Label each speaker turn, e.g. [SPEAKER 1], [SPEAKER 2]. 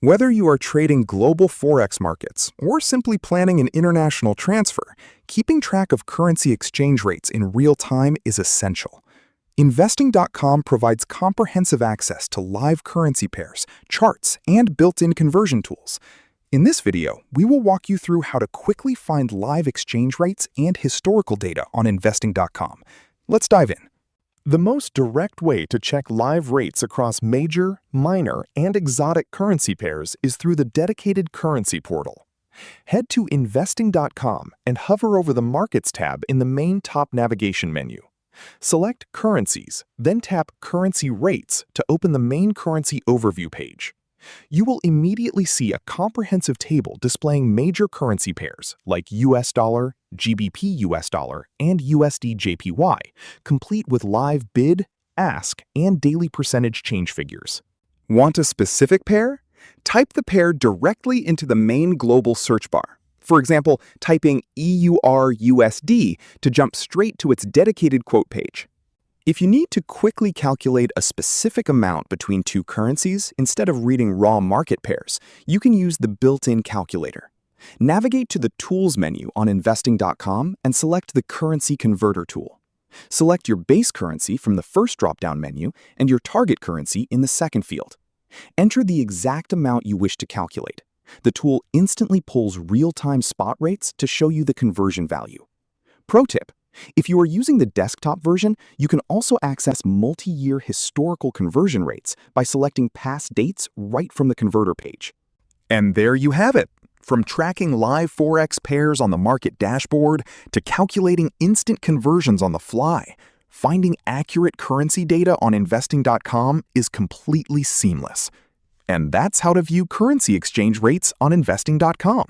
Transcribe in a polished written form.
[SPEAKER 1] Whether you are trading global Forex markets or simply planning an international transfer, keeping track of currency exchange rates in real time is essential. Investing.com provides comprehensive access to live currency pairs, charts, and built-in conversion tools. In this video, we will walk you through how to quickly find live exchange rates and historical data on Investing.com. Let's dive in.
[SPEAKER 2] The most direct way to check live rates across major, minor, and exotic currency pairs is through the dedicated currency portal. Head to Investing.com and hover over the Markets tab in the main top navigation menu. Select Currencies, then tap Currency Rates to open the main currency overview page. You will immediately see a comprehensive table displaying major currency pairs like US dollar, GBP US dollar, and USD JPY, complete with live bid, ask, and daily percentage change figures.
[SPEAKER 1] Want a specific pair? Type the pair directly into the main global search bar. For example, typing EUR/USD to jump straight to its dedicated quote page. If you need to quickly calculate a specific amount between two currencies instead of reading raw market pairs, you can use the built-in calculator. Navigate to the Tools menu on Investing.com and select the Currency Converter tool. Select your base currency from the first drop-down menu and your target currency in the second field. Enter the exact amount you wish to calculate. The tool instantly pulls real-time spot rates to show you the conversion value. Pro tip: if you are using the desktop version, you can also access multi-year historical conversion rates by selecting past dates right from the converter page.
[SPEAKER 3] And there you have it. From tracking live Forex pairs on the market dashboard to calculating instant conversions on the fly, finding accurate currency data on Investing.com is completely seamless. And that's how to view currency exchange rates on Investing.com.